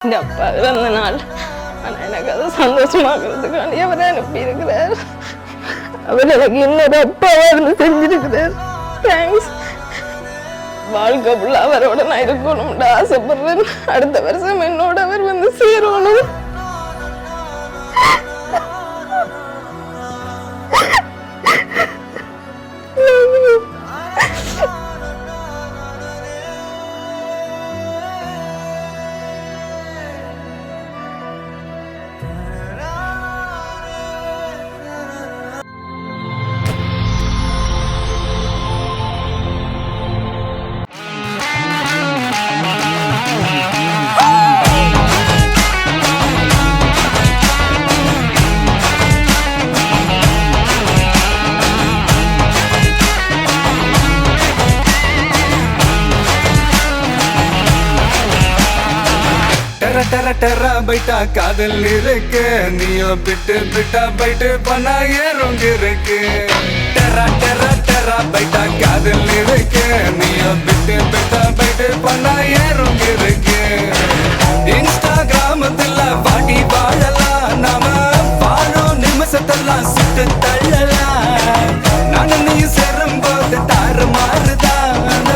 இந்த அப்பா வந்த நாள் ஆனால் எனக்கு அது சந்தோஷமாக்குறதுக்காண்டி அவரை அனுப்பியிருக்கிறார். அவர் எனக்கு இன்னொரு அப்பாவாக இருந்து செஞ்சிருக்கிறார். தேங்க்ஸ். வாழ்க்கை ஃபுல்லாக அவரோட நான் இருக்கணும்னு ஆசைப்படுறேன். அடுத்த வருஷம் என்னோட அவர் வந்து சேரணும். டெர டெர பைட்டா காதல் இருக்கு, நீயோ பிட்டு பிட்டா பைட்டு பண்ணா ஏறுங்க இருக்கு. டெர டெர டெர பைட்டா காதல் இருக்கு, நீயோ பிட்டு பிட்டா பைட்டு பண்ணா ஏறுங்க இருக்கு. இன்ஸ்டாகிராமத்துல பாட்டி வாழலாம், நாம வாழும் நிமிஷத்தெல்லாம் சுட்டு தள்ளலாம். நானும் நீ சேரும் போது தாறு மாறுதான்.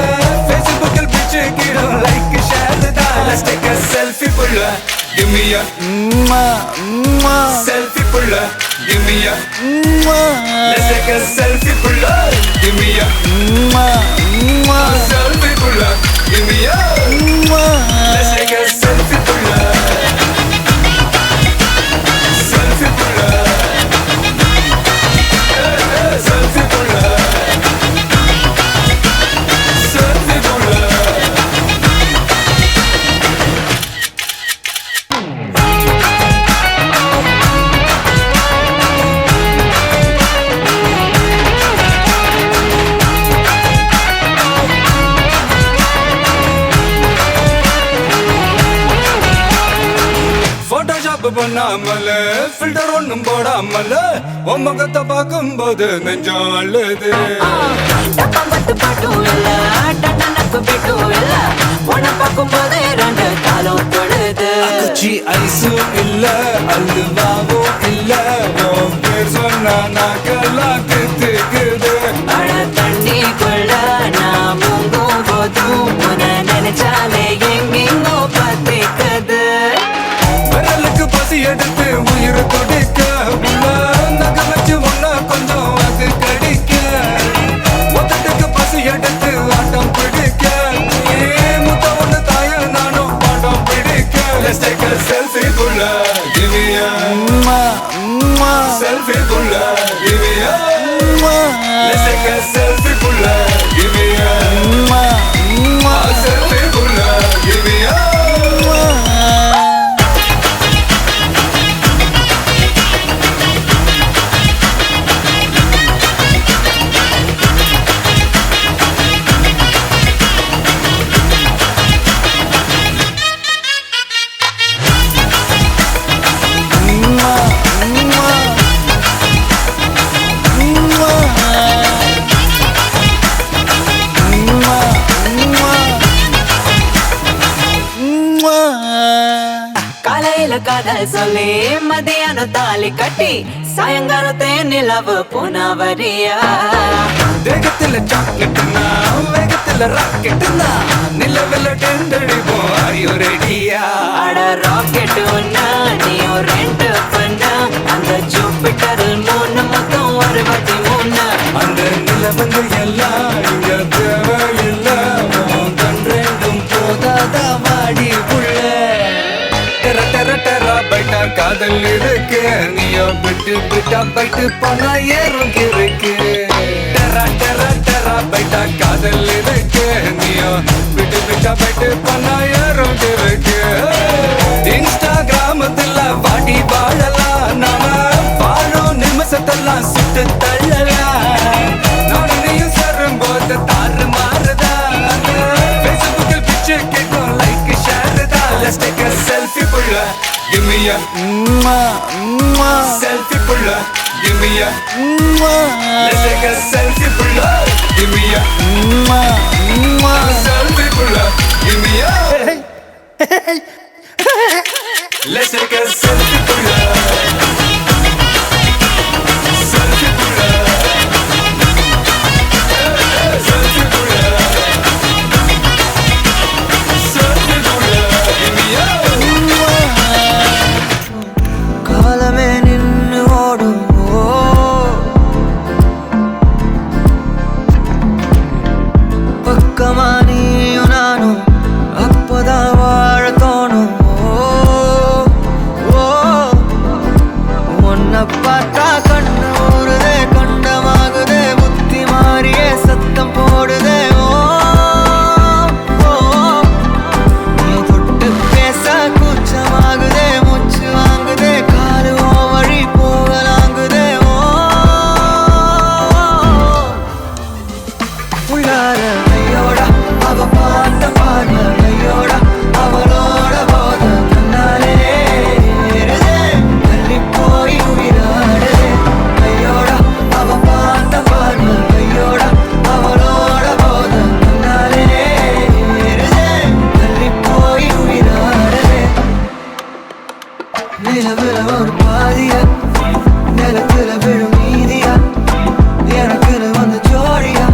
ஃபேஸ்புக்கில் பிச்சு கீழும் லைக் ஷேர் தான். Let's take a selfie pulla, give me a selfie pulla, give me a let's take a selfie pulla, give me a selfie pulla, give me a let's take a selfie pulla, selfie pulla, selfie pulla, selfie pulla. Photoshop பண்ணாமல filter ஒண்ணும் போடாமல உன் முகத்தை பார்க்கும் போது நெஞ்சம் அழுது. பாட்டும் இல்ல டனக்கு பெட்டும் இல்ல உன்னை பார்க்கும் போது ரெண்டு காலம் தொழுது. குச்சி ஐஸும் இல்ல அல்வாவும் இல்ல, உன் பேர் சொன்னா நாக்கெல்லாம் தித்துக்குது. அழ தண்ணிக்குள்ள நான் முங்கும் போதும் உன்னை நினைச்சாலே எங்கெங்கோ பத்திக்குது. விரலுக்கு பசி எடுத்து உயிர் கொடுக்க உள்ள நகை வச்சு ஒன்னா கொஞ்சம் அது கடிக்க. மொத்தத்துக்கு பசி எடுத்து ஆட்டம் பிடிக்க, முத்த ஒண்ணு தாய நானும் பாட்டம் பிடிக்க. Let's take a selfie pulla, give me a selfie pulla, give me a let's take a selfie pulla, give me a selfie pulla, give me a காலையில காதல் சொல்லி மதியானம் தாலி கட்டி சாயங்காலத்தே நிலவு புனவரியா. வேகத்துல சாக்லேட்னா வேகத்துல ராக்கெட்னா நிலவில் டெண்டடிப்போம். Are you ready-யா? அட ராக்கெட் ஒன்னா நீயும் ரெண்டு பண்ணா, அந்த ஜூபிட்டரில் மூணு மொத்தம் 63. அந்த நிலவங்க எல்லாம் இங்க தேவையில்ல, உன் கண் ரெண்டும் போதாதா வாடி புள்ள. டெர டெர டெர பைட்டா காதல் இருக்கு, நீயோ பிட்டு பிட்டா பைட்டு பண்ணா ஏறுங்க இருக்கு. டெர டெர டெர பைட்டா காதல் இருக்கு, நீயோ பிட்டு பிட்டா பைட்டு பண்ணா ஏறுங்க இருக்கு. இன்ஸ்டாகிராமத்துல வாடி வாழலாம், நாம வாழும் நிமிஷத்தெல்லாம் சுட்டு தள்ளலாம். நானும் நீயும் சேரும் போது தாறு மாறுதான். ஃபேஸ்புக்கில் பிச்சு கேட்கும் லைக் ஷேர் தான். Let's take a selfie pulla, give me a selfie pulla, give me a let's take a selfie pulla, give me a selfie pulla, give me a Let's take a selfie pulla. Selfie pulla. Selfie pulla. Selfie pulla. Give me a காலமே நின்னு ஓடும் பக்கமா நீயும் நானும் அப்பதான் வாழ தோணும் உன்னை பார்த்தா கண்ணு ஊறுதே கண்டமாகுதே புத்தி மாறியே சத்தம் போடுதே நீ தொட்டு பேச கூச்சமாகுதே மூச்சு வாங்குதே காலு வழி போகலாங்குதே உள்ளார ஐயோட அவ பார்த்த பார்வை ஐயோட அவளோட போத கண்ணாலே ஏறுதே தள்ளி போய் உயிராடுதே ஐயோட அவ பார்த்த பார்வை ஐயோட அவளோட போத கண்ணாலே ஏறுதே தள்ளி போய் உயிராடுதே நிலவுல ஒரு பாதியா நிலத்துல விழும் மீதியா எனக்குன்னு வந்து ஜோடியா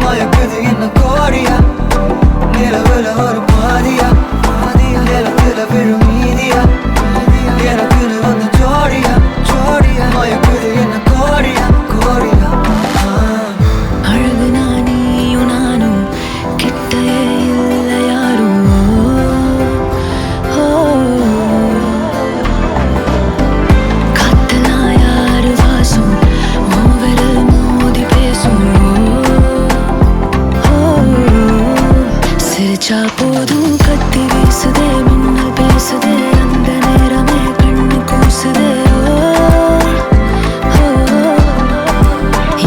மயக்குது என்ன கோடியா நிலவுல ஒரு பாதியா நிலத்துல விழும் மீதியா எனக்குன்னு வந்து ஜோடியா மயக்குது என்ன கோடியா அழகு நானியும் நானும் கிட்டே இல்லை யாரும் காத்தலா யாரு வாசம் விரல் மோதி பேசும் சிரிச்சா போதும் கத்தி வீசுதே மின்னல் பேசுதே அந்த நேரமே கண்ணு கூசுதே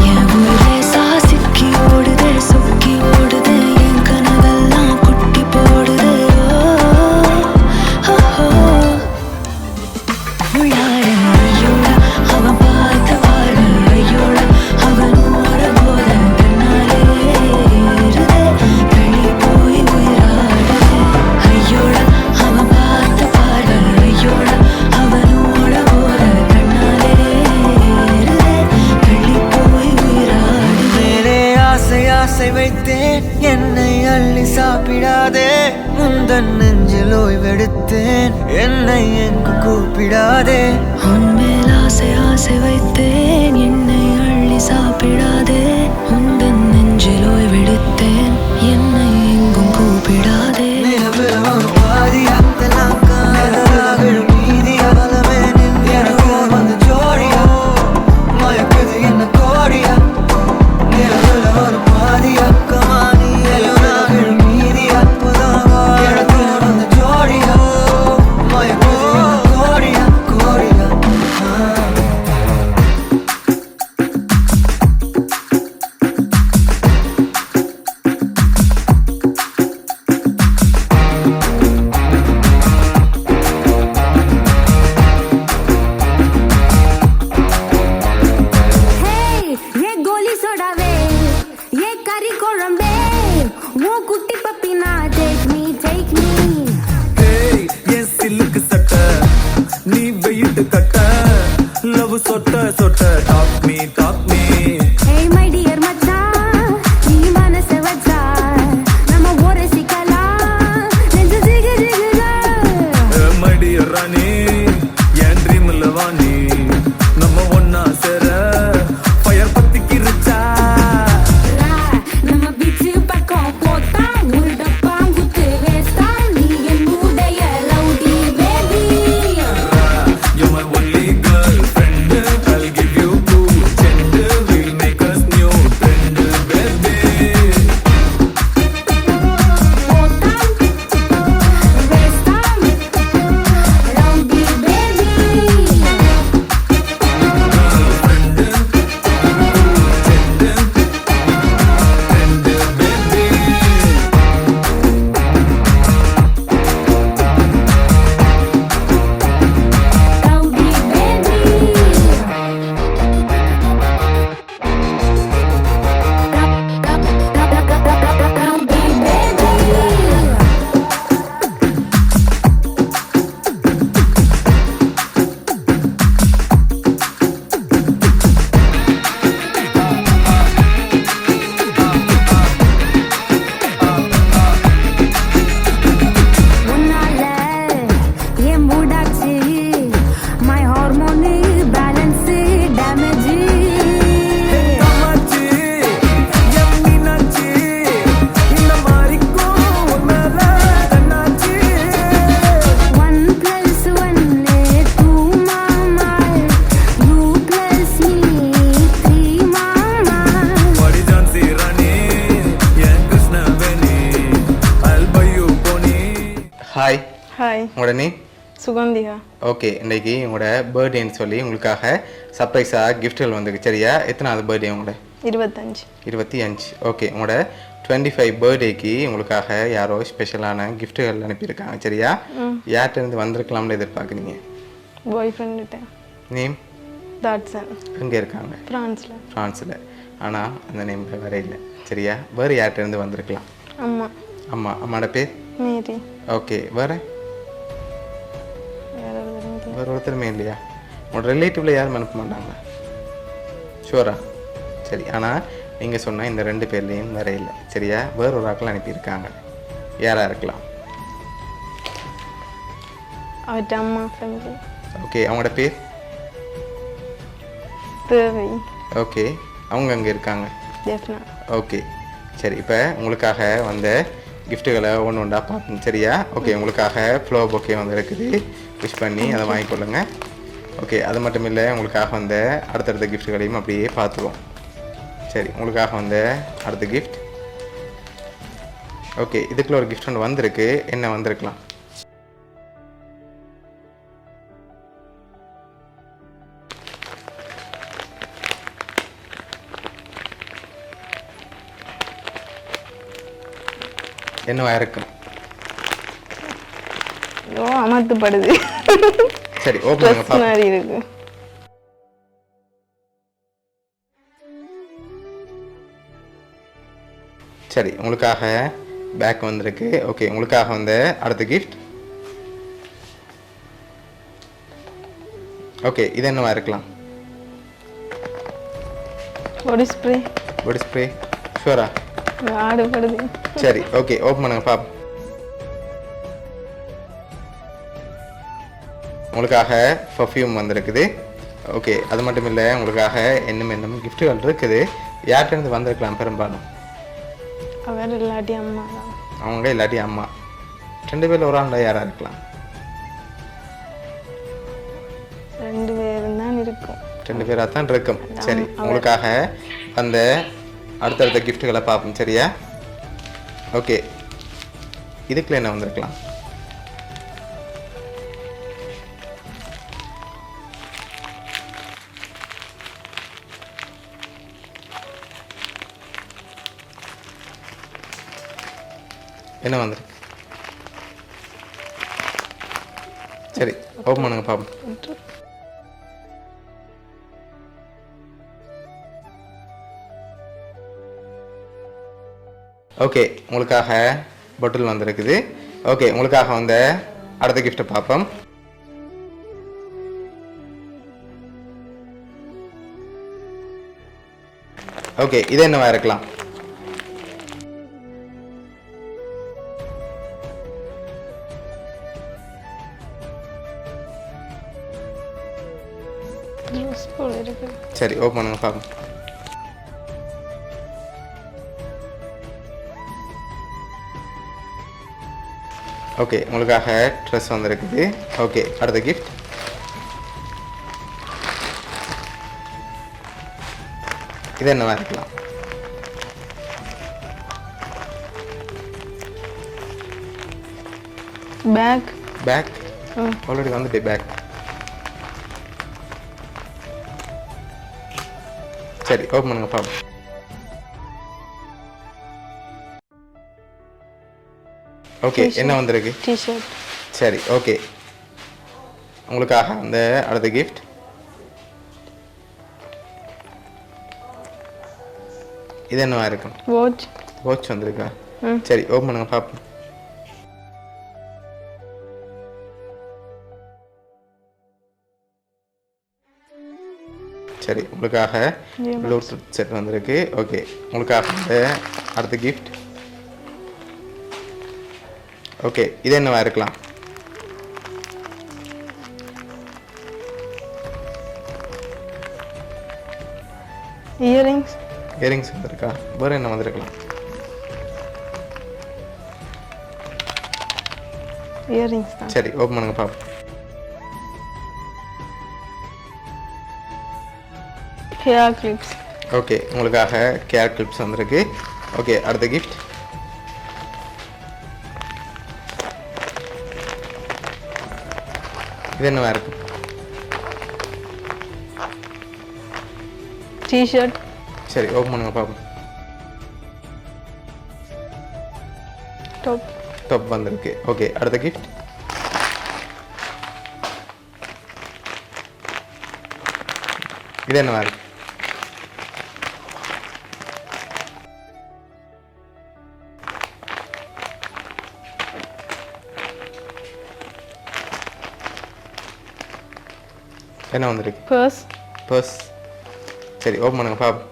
என் ஊரே சாசிக்கி ஓடுதே சொக்கி ஓடுதே என் கனவெல்லாம் குட்டி போடுதே உள்ளார ஐயோட அவன் பார்த்த பார்வை ஐயோட அவனோட போத கண்ணாலே ஏறுதே வெளி போய் உயிராடுதே ஐயோட அவன் பார்த்த பார்வை ஐயோட அவனோட போத கண்ணாலே ஏறுதே வெளி போய் உயிராடுதே மேலே ஆசை வைத்தேன் என்னை அள்ளி சாப்பிடாதே முந்தன் நெஞ்சில் ஓய்வெடுத்தேன் என்னை எங்கு கூப்பிடாதே உன்மேல் ஆசை வைத்தேன் என்னை அள்ளி சாப்பிடாதே உந்தன் நெஞ்சில் ஓய்வெடுத்தேன் என்னை எங்கும் கூப்பிடாதே நிலவுல ஒரு பாதியா விழும் மீதியா எனக்கு வந்து ஜோடியா மயக்குது என்ன கோடியா நிலவுல ஒரு பாதியா கமானி விழும் மீதியா எனக்கு வந்து ஜோடியா மயக்குது என்ன கோடியா ये गोली सोडावे ये करी कोळंबे वो कुट्टी पप्पीना take me Hey, என் சில்லுக்கு சட்டை நீ வெயிட் கட்ட லவ் சொட்ட talk me hey my dear மச்சான் நீ மனசு வச்சா நம்ம ஒரே சிக்கலாம் நெஞ்சு ஜிகு ஜிகுதா மடி ராணி என் ட்ரீம்ல வாணி நம்ம ஒன்னா சேர ஃபயர் பத்திக்கிருச்சா நம்ம பீச்சு பக்கம் போட்டா ஒரு டப்பா குத்து வேஸ்டா நீ என் உடைய லவுடி baby You're my only girlfriend. I'll give you two gender. We'll make us new friend, baby. போட்டா வேஸ்டா லவுடி பேபி உங்களோட நேம்? சுகந்திகா. ஓகே, இன்றைக்கி உங்களோட பர்த்டேன்னு சொல்லி உங்களுக்காக சர்ப்ரைஸாக கிஃப்ட்டுகள் வந்துருக்கு. சரியா? எத்தனாவது பர்த்டே உங்களோட? 25. 25. ஓகே, உங்களோட 25 பர்த்டேக்கு உங்களுக்காக யாரோ ஸ்பெஷலான கிஃப்ட்டுகள் அனுப்பியிருக்காங்க. சரியா? யார்கிட்டருந்து வந்திருக்கலாம்னு எதிர்பார்க்குறீங்க? பாய் ஃப்ரெண்டுகிட்ட. நேம்? தாட்சன். எங்கே இருக்காங்க? ஃப்ரான்ஸில். ஆனால் அந்த நேமில் வேற இல்லை. சரியா? வேறு யார்கிட்டருந்து வந்திருக்கலாம்? அம்மா. அம்மாவோட பேர்? மேரி. ஓகே, வேறு ஒருத்தருமே இல்லையா? உங்களோட ரிலேட்டிவில் யாரும் அனுப்ப மாட்டாங்களா? ஷூரா? சரி, ஆனால் நீங்கள் சொன்ன இந்த 2 பேர்லேயும் வேற இல்லை. சரியா? வேறு ஒரு ஆக்கள் அனுப்பியிருக்காங்க. யாராக இருக்கலாம்? அவர்கிட்ட அம்மா ஃபேமிலி. ஓகே, அவங்களோட பேர்? தேவை. ஓகே, அவங்க அங்கே இருக்காங்க. ஜெஃப்னா. ஓகே, சரி. இப்போ உங்களுக்காக வந்த கிஃப்ட்டுகளை ஒன்று ஒன்றா பார்ப்போம். சரியா? ஓகே, உங்களுக்காக ஃப்ளவர் பொக்கே வந்து இருக்குது. விஷ் பண்ணி அதை வாங்கிக்கொள்ளுங்க. ஓகே, அது மட்டும் இல்லை, உங்களுக்காக வந்த அடுத்தடுத்த கிஃப்ட்டுகளையும் அப்படியே பார்த்துருவோம். சரி, உங்களுக்காக வந்த அடுத்த கிஃப்ட். ஓகே, இதுக்குள்ள ஒரு கிஃப்ட் ஒன்று வந்திருக்கு. என்ன வந்திருக்கலாம்? என்னவா இருக்கும்? அமர்த்தப்படுது. சரி, ஓப்பன் மாதிரி இருக்கு. சரி, உங்களுக்காக பேக் வந்திருக்கு. ஓகே, உங்களுக்காக வந்த அடுத்த கிஃப்ட். ஓகே, இது என்னவா இருக்கலாம்? Body spray. Body spray. ஷூரா? ஆடுபடுது. சரி, ஓகே, ஓப்பன் பண்ணுங்க பாப்போம். உங்களுக்காக பர்ஃப்யூம் வந்திருக்குது. ஓகே, அது மட்டும் இல்லை, உங்களுக்காக இன்னும் கிஃப்ட்டுகள் இருக்குது. யார்கிட்டருந்து வந்திருக்கலாம் பெரும்பாலும்? அவர் இல்லாட்டி அம்மா தான். அவங்க இல்லாட்டி அம்மா. 2 பேரில் ஒரு ஆண்டா யாராக இருக்கலாம்? 2 பேரும் தான் இருக்கும். 2 பேராக தான் இருக்கும். சரி, உங்களுக்காக அந்த அடுத்தடுத்த கிஃப்ட்டுகளை பார்ப்போம். சரியா? ஓகே, இதுக்குள்ள என்ன வந்திருக்கலாம்? என்ன வந்திருக்கு? சரி, ஓப்பன் பண்ணுங்க பாப்போம். ஓகே, உங்களுக்காக பாட்டில் வந்திருக்குது. ஓகே, உங்களுக்காக வந்த அடுத்த கிஃப்ட்டை பார்ப்போம். ஓகே, இது என்னவா இருக்கலாம்? சரி, ஓப்பன் பண்ணுங்க பார்ப்போம். ஓகே, உங்களுக்காக ட்ரெஸ் வந்திருக்குது. ஓகே, அடுத்த கிஃப்ட். இது என்னவா இருக்கலாம்? பேக். பேக் ஆல்ரெடி வந்துட்டு பேக். சரி, ஓப்பன் பண்ணுங்க பாப்போம். ஓகே, என்ன வந்திருக்கு? டிஷர்ட். சரி, ஓகே, உங்களுக்காக அந்த அடுத்த கிஃப்ட். இது என்னவா இருக்கும்? வாட்ச். வாட்ச் வந்திருக்கா? சரி, ஓப்பன் பண்ணுங்க பாப்போம். சரி, உங்களுக்காக ப்ளூடூத் செட் வந்திருக்கு. ஓகே, உங்களுக்காக அந்த அடுத்த கிஃப்ட். ஓகே, இது என்னவா இருக்கலாம்? இயரிங்ஸ். இயரிங்ஸ் வந்திருக்கா? வேறு என்ன வந்திருக்கலாம்? இயரிங்ஸ் தான். சரி, ஓப்பன் பண்ணுங்க பாப்போம். Hair clips. ஓகே, உங்களுக்காக ஹேர் கிளிப்ஸ் வந்திருக்கு. ஓகே, அடுத்த கிஃப்ட். இது என்னவா இருக்கும்? டிஷர்ட். சரி ஓப்பன் பண்ணுங்க பார்ப்போம். டாப். டாப் வந்திருக்கு. ஓகே அடுத்த கிஃப்ட். இது என்னவா இருக்கு? என்ன வந்திருக்கு? பர்ஸ். பர்ஸ். சரி ஓப்பன் பண்ணுங்க பார்ப்போம்.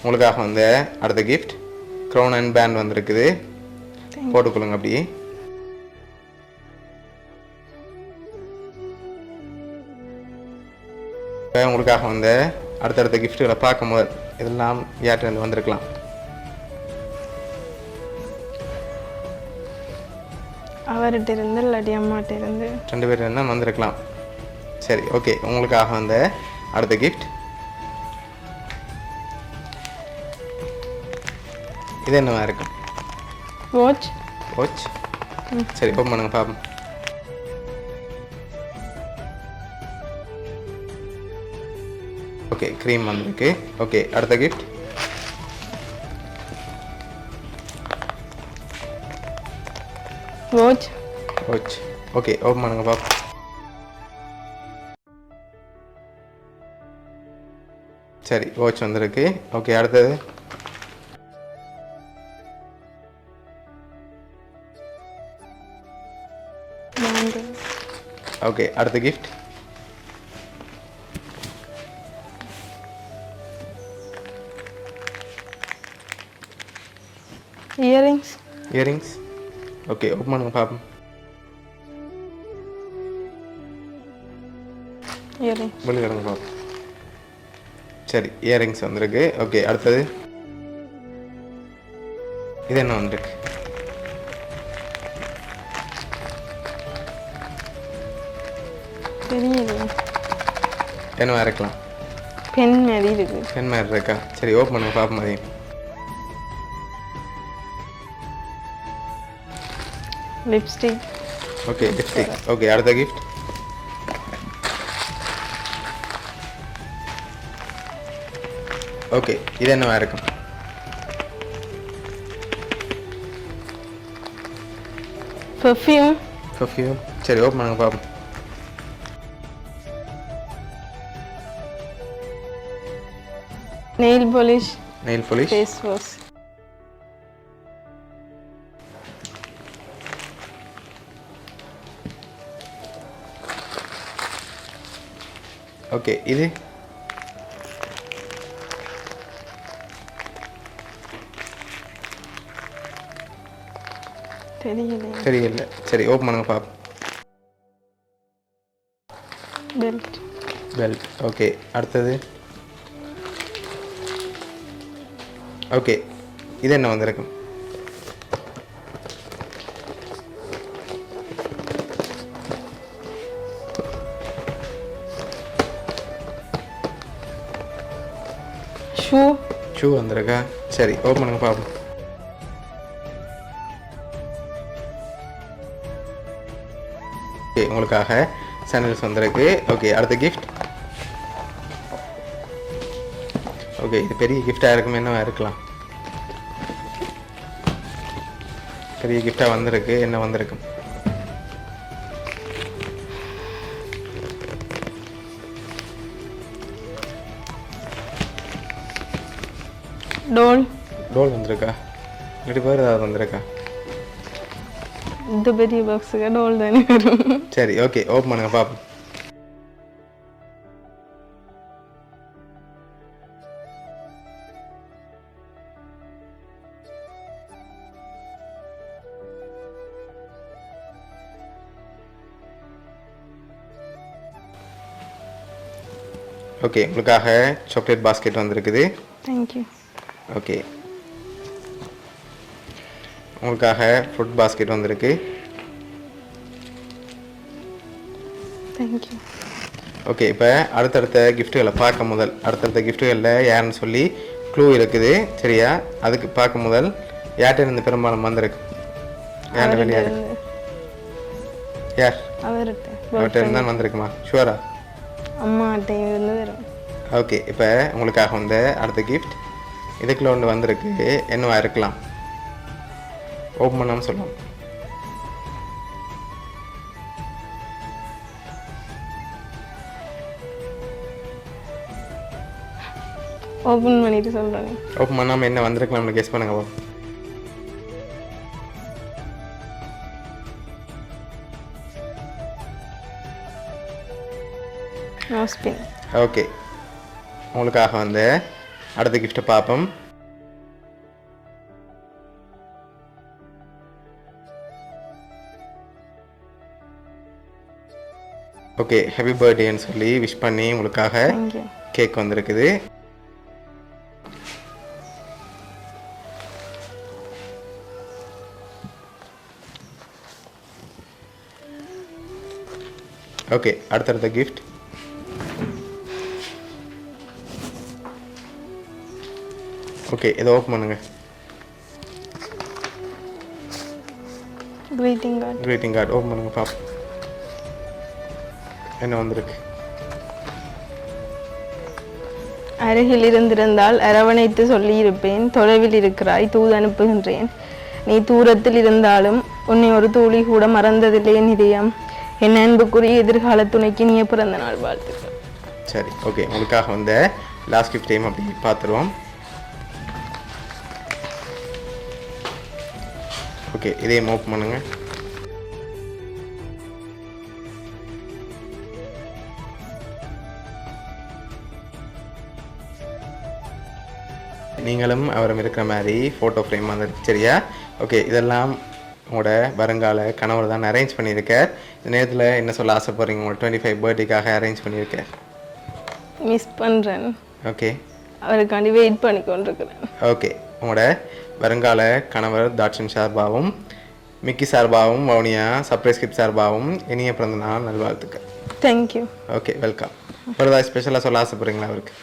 உங்களுக்காக வந்து அடுத்த கிஃப்ட் க்ரௌன் அண்ட் பேண்ட் வந்திருக்குது. போட்டுக்கொள்ளுங்க அப்படியே. இப்போ உங்களுக்காக வந்து அடுத்தடுத்த கிஃப்ட்டுகளை பார்க்கும்போது இதெல்லாம் யார்கிட்ட வந்திருக்கலாம்? அவர்கிட்ட இருந்து இல்லாட்டி அம்மாட்ட இருந்து 2 பேர் இருந்தால் வந்திருக்கலாம். சரி ஓகே உங்களுக்காக வந்து அடுத்த கிஃப்ட். இது என்னவா இருக்கும்? வாட்ச். வாட்ச். சரி ஓப்பன் பண்ணுங்க பார்ப்போம். ஓகே க்ரீம் வந்திருக்கு. ஓகே அடுத்த gift. Watch. Watch. Okay open பண்ணுங்க பார்ப்போம். சரி வாட்ச் வந்திருக்கு. ஓகே அடுத்தது. ஓகே அடுத்த gift. Earrings. Earrings. Okay open பண்ணுங்க பார்ப்போம். இயரிங். வெளியிடங்க பார்ப்போம். சரி இயரிங்ஸ் வந்திருக்கு. ஓகே அடுத்தது. இது என்ன வந்திருக்கு? தெரியல. என்னவா இருக்கலாம்? பென் மாதிரி இருக்கு. பென் மாதிரி இருக்கா? சரி ஓப்பன் பண்ணுங்க பார்ப்போம். அதையும். லிப்ஸ்டிக். Okay lipstick. ஓகே அடுத்த கிஃப்ட். ஓகே இது என்னவா இருக்கும்? பெர்ஃப்யூம். பெர்ஃப்யூம். சரி ஓப்பன் பண்ணுங்க பார்ப்போம். Nail polish. Nail polish. Face wash. Okay இது தெரியல. சரி ஓப்பன் பண்ணுங்க பார்ப்போம். பெல்ட். பெல்ட். ஓகே அடுத்தது. ஓகே இது என்ன வந்திருக்கும்? ஷூ. ஷூ வந்திருக்கா? சரி ஓப்பன் பண்ணுங்க பார்ப்போம். ஓகே உங்களுக்காக சாண்டல்ஸ் வந்திருக்கு. ஓகே அடுத்த கிஃப்ட். ஓகே இது பெரிய கிஃப்டாக இருக்கும். என்னவா இருக்கலாம்? பெரிய கிஃப்டாக வந்திருக்கு. என்ன வந்திருக்கும்? டோல். டோல் வந்திருக்கா? ரெண்டு பேர் ஏதாவது வந்திருக்கா? இந்த பெரிய பாக்ஸுக்கு டோல் தானே வரும். சரி ஓகே ஓப்பன் பண்ணுங்க பார்ப்போம். ஓகே உங்களுக்காக சாக்லேட் பாஸ்கெட் வந்திருக்குது. தேங்க்யூ. ஓகே உங்களுக்காக ஃப்ரூட் பாஸ்கெட் வந்திருக்கு. தேங்க்யூ. ஓகே இப்போ அடுத்தடுத்த கிஃப்ட்டுகளை பார்க்க முதல் அடுத்தடுத்த கிஃப்ட்டுகளில் யாருன்னு சொல்லி க்ளூ இருக்குது சரியா? அதுக்கு பார்க்க முதல் யார்கிட்ட இருந்து பெரும்பாலும் வந்திருக்கு? யார் வெளியே இருக்கு இருந்து யார் அவர்கிட்ட அவர்கிட்ட இருந்தால் வந்திருக்குமா ஷுவரா அம்மாட்ட இருந்து வரும். ஓகே இப்போ உங்களுக்காக வந்து அடுத்த கிஃப்ட் இதுக்குள்ள ஒன்று வந்திருக்கு. என்னவா இருக்கலாம்? ஓப்பன் பண்ணாமல் சொல்லலாம். ஓப்பன் பண்ணிட்டு சொல்கிறேன். ஓப்பன் பண்ணாமல் என்ன வந்திருக்கலாம்னு கெஸ் பண்ணுங்க பாப்போம். நோஸ்பின். ஓகே உங்களுக்காக வந்து அடுத்த கிஃப்ட்டை பார்ப்போம். ஓகே ஹாப்பி பர்த்டேன்னு சொல்லி விஷ் பண்ணி உங்களுக்காக தேங்க்யூ. கேக் வந்திருக்குது. ஓகே அடுத்தடுத்த கிஃப்ட். ஓகே இதை ஓப்பன் பண்ணுங்க. greeting card. Greeting card open பண்ணுங்க பாப்போம் என்ன வந்திருக்கு. அருகில் இருந்திருந்தால் அரவணைத்து சொல்லியிருப்பேன். தொலைவில் இருக்கிறாய் தூது அனுப்புகின்றேன். நீ தூரத்தில் இருந்தாலும் உன்னை ஒரு துளி கூட மறந்ததில்லை என் இதயம். என் அன்புக்குரிய எதிர்கால துணைக்கு நீ பிறந்த நாள் வாழ்த்துக்கள். சரி ஓகே உங்களுக்காக வந்து லாஸ்ட் கிஃப்ட் டைம் அப்படி பார்த்துருவோம். ஓகே இதையும் ஓப்பன் பண்ணுங்க. நீங்களும் அவரும் இருக்கிற மாதிரி ஃபோட்டோ ஃப்ரேம் வந்துருக்கு சரியா? ஓகே இதெல்லாம் உங்களோட வருங்கால கணவர் தான் அரேஞ்ச் பண்ணியிருக்கார். இந்த நேரத்தில் என்ன சொல்ல ஆசைப்படுறீங்க? உங்களோட 25 பர்த்டேக்காக அரேஞ்ச் பண்ணியிருக்கார். மிஸ் பண்ணுறேன். ஓகே அவருக்காண்டி வெயிட் பண்ணி கொண்டிருக்கிறேன். ஓகே உங்களோட வருங்கால கணவர் தாட்சன் சார்பாகவும் மிக்கி சார்பாகவும் வவுனியா சர்ப்ரைஸ் கிஃப்ட் சார்பாகவும் இனிய பிறந்த நாள் நல்வாழ்த்துக்கள். தேங்க்யூ. Okay welcome. ஒரு ஏதாவது ஸ்பெஷலாக சொல்ல ஆசைப்படுறீங்களா அவருக்கு?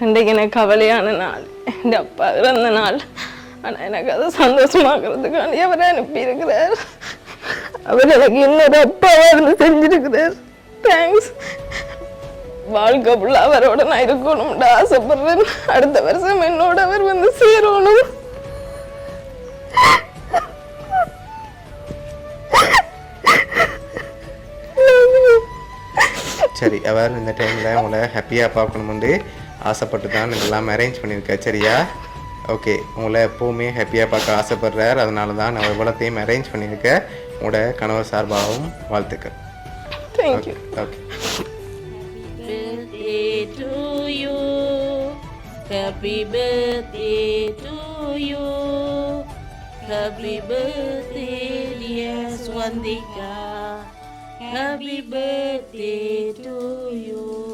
இன்றைக்கு எனக்கு கவலையான நாள், என் அப்பா இறந்த நாள். ஆனால் எனக்கு அது சந்தோஷமாக்குறதுக்காண்டி அவரை அனுப்பியிருக்கிறார். அவர் எனக்கு இன்னொரு அப்பாவாக இருந்து செஞ்சிருக்கிறார். தேங்க்ஸ். வாழ்க்கை ஃபுல்லாக அவரோட நான் இருக்கணும்னு ஆசைப்படுறேன். அடுத்த வருஷம் என்னோட அவர் வந்து சேரணும். சரி அவர் இந்த டைமில் உங்களை ஹாப்பியாக பார்க்கணுமெண்டு ஆசைப்பட்டு தான் இதெல்லாம் அரேஞ்ச் பண்ணியிருக்கார் சரியா? ஓகே உங்களை எப்போவுமே ஹாப்பியாக பார்க்க ஆசைப்படுறார். அதனால தான் நான் இவ்வளோத்தையும் அரேஞ்ச் பண்ணியிருக்கேன். உங்களோட கணவர் சார்பாகவும் வாழ்த்துக்கள். Thank you. Okay birthday to you. Happy birthday to you. Happy birthday dear Swandika. Happy birthday to you.